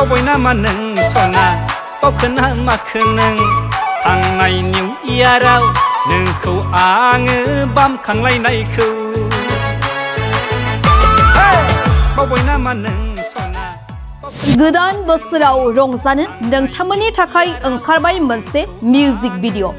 बावबाय नामा नों सना बावखोना माखो नों थांनाय निउ इयाराव नोंखौ आङो बामखांलायनायखौ बावबाय नामा नों सना गोदान बोसोराव रंजानो नोंथांमोननि थाखाय ओंखारबाय मोनसे मिउजिक भिडिअ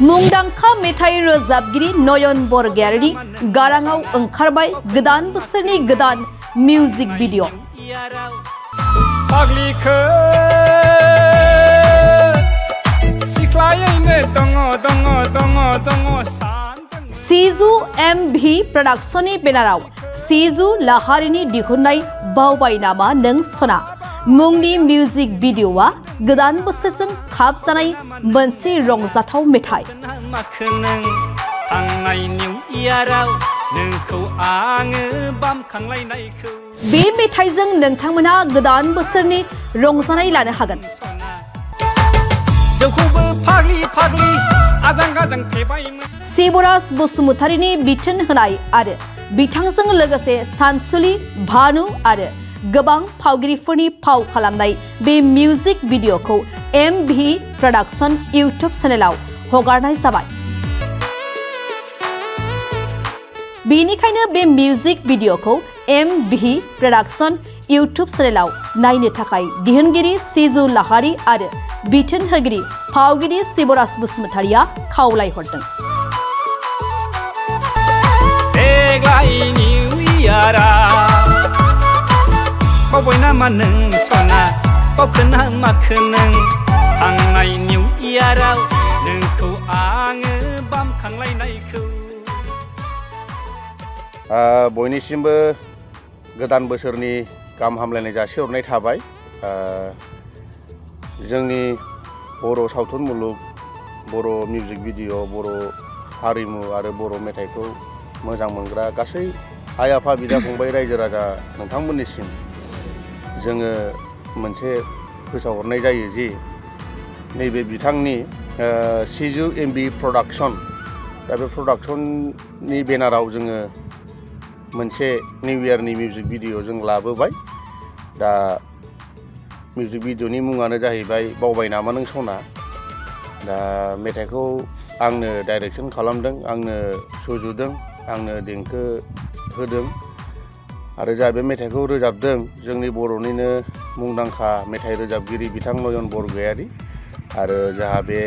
मुंदांखा मेथाइ रोजाबगिरि नयन बरगयारिनि गाराङाव ओंखारबाय गोदान बोसोरनि गोदान मिउजिक भिडिअ पाग्लिखो सिख्लायैनो दङ दङ दङ दङ सिजु एमभि प्रडाक्शननि बेनाराव सिजु लाहारिनि दिहुननाय बावबाय नामा नों सना मुंनि मिउजिक भिडिअआ गोदान बोसोरजों खाब जानाय मोनसे रंजाथाव मेथाइ बे मेथाइजों नोंथांमोना गोदान बोसोरनि रंजानाय लानो हागोन शिवराज बसुमतारीनि बिथोन होनाय आरो बिथांजों लोगोसे सानसुलि भानु आरो गोबां फावगिरिफोरनि फाव खालामनाय बे मिउजिक भिडिअखौ एमभि प्रडाक्शन इउट्युब चेनेलाव हगारनाय जाबाय बेनिखायनो बे मिउजिक भिडिअखौ एमभि प्रडाक्शन इउट्युब चेनेलाव नायनो थाखाय दिहुनगिरि सिजु लाहारि आरो बिथोन होगिरि फावगिरि शिवराज बसुमतारीया खावलायहरदों बावबाय नामा नों सना बावखोना माखो नों थांनाय निउ इयाराव नोंखौ आङो बामखांलायनायखौ बयनिसिमबो गोदान बोसोरनि गाहाम हामलायनाय जासिहरनाय थाबाय जोंनि बर' सावथुन मुलुग बर' मिउजिक भिडिअ बर' हारिमु आरो बर' मेथाइखौ मोजां मोनग्रा गासै आइ आफा बिदा फंबाय रायजो राजा नोंथांमोननिसिम जोङो मोनसे फोसावहरनाय जायो जि नैबे बिथांनि सिजु एमभि प्रडाक्शन दा बे प्रडाक्शननि बेनाराव जोङो मोनसे निउ इयारनि मिउजिक भिडिअ जों लाबोबाय दा मिउजिक भिडिअनि मुङानो जाहैबाय बावबाय नामा नों सना दा मेथाइखौ आंनो डाइरेक्सन खालामदों आंनो सुजुदों आंनो देंखो होदों आरो जा बे मेथाइखौ रोजाबदों जोंनि बर'निनो मुंदांखा मेथाइ रोजाबगिरि बिथां नयन बरगयारि आरो जाहा बे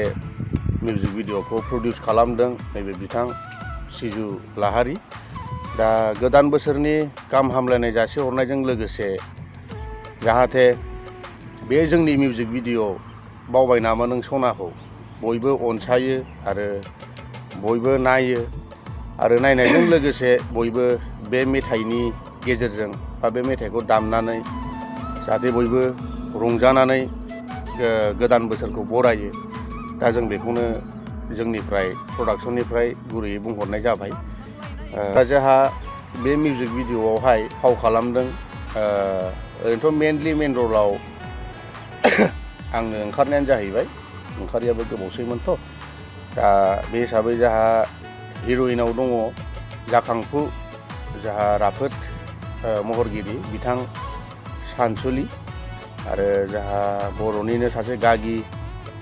मिउजिक भिडिअखौ प्रडिउस खालामदों नैबे बिथां सिजु लाहारि दा गोदान बोसोरनि गाहाम हामलायनाय जासिहरनायजों लोगोसे जाहाथे बे जोंनि मिउजिक भिडिअ बावबाय नामा नों सनाखौ बयबो अनसायो आरो बयबो नायो आरो नायनायजों लोगोसे बयबो बे मेथाइनि गेजेरजों बा बे मेथाइखौ दामनानै जाहाथे बयबो रंजानानै गोदान बोसोरखौ बरायो दा जों बेखौनो जोंनिफ्राय प्रडाक्शननिफ्राय गुरैयै बुंहरनाय जाबाय दा जोंहा बे मिउजिक भिडिअआवहाय फाव खालामदों ओरैनोथ' मेन रलाव आंनो ओंखारनायानो जाहैबाय ओंखारियाबो गोबावसैमोनथ' दा बे हिसाबै जोंहा हिर'इनाव दङ जाखांफु जोंहा राफोद महरगिरि बिथां सानसुलि आरो जोंहा बर'निनो सासे गागि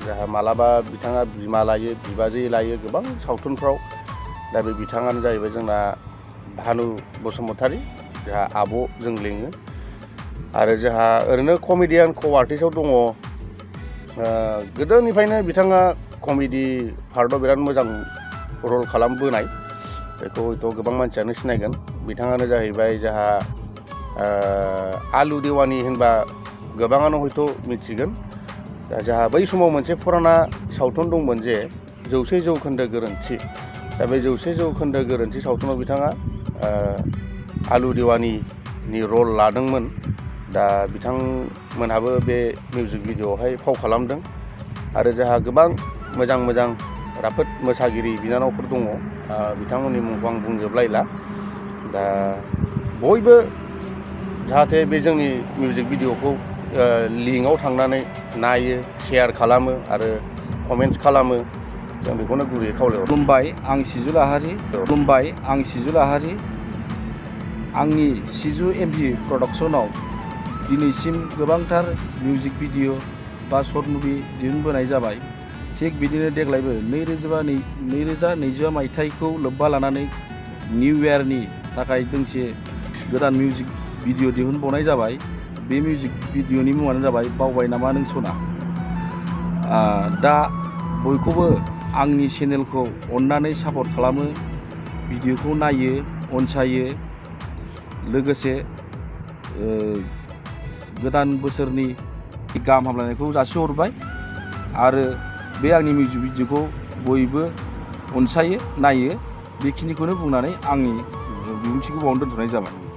जोंहा मालाबा बिथाङा बिमा लायो बिबाजै लायो गोबां सावथुनफ्राव दा बे बिथाङानो जाहैबाय जोंना भानु बसुमतारी जोंहा आब' जों लिङो आरो जोंहा ओरैनो कमेडियान आर्टिस्टआव दङ गोदोनिफ्रायनो बिथाङा कमेडि पार्टआव बिराद मोजां रल खालामबोनाय बेखौ हयथ' गोबां मानसियानो सिनायगोन बिथाङानो जाहैबाय जोंहा आलु देवानि होनबा गोबाङानो हयथ' मिथिगोन दा जोंहा बै समाव मोनसे फुराना सावथुन दंमोन जे 100 जौखोन्दो गोरोन्थि दा बे 100 जौखोन्दो गोरोन्थि सावथुनाव बिथाङा आलु देवानिनि रल लादोंमोन दा बिथांमोनहाबो बे मिउजिक भिडिअआवहाय फाव खालामदों आरो जोंहा गोबां मोजां राफोद मोसागिरि बिनानावफोर दङ बिथांमोननि मुंखौ आं बुंजोबलायला दा बयबो जाहाथे बे जोंनि मिउजिक भिडिअखौ लिंकआव थांनानै नायो शेयार खालामो आरो कमेन्ट्स खालामो जों बेखौनो गुरैयै खावलायहरो। खुलुमबाय, आं सिजु लाहारि आंनि सिजु एमभि प्रडाक्सनाव दिनैसिम गोबांथार मिउजिक भिडिअ बा शर्ट मुभि दिहुनबोनाय जाबाय। थिग बिदिनो देग्लायबो 2025 मायथाइखौ लोब्बा लानानै निउ इयारनि थाखाय दोंसे गोदान मिउजिक भिडिअ दिहुनबावनाय जाबाय। बे मिउजिक भिडिअनि मुङानो जाबाय बावबाय नामा नों सना। दा बयखौबो आंनि चेनेलखौ अननानै सापर्ट खालामो, भिडिअखौ नायो, अनसायो, लोगोसे गोदान बोसोरनि गाहाम हामलायनायखौ जासिहरबाय आरो बे आंनि मिउजिक भिडिअखौ बयबो अनसायो, नायो। बेखिनिखौनो बुंनानै आंनि बिबुंथिखौ बावनो दोनथ'नाय जाबाय।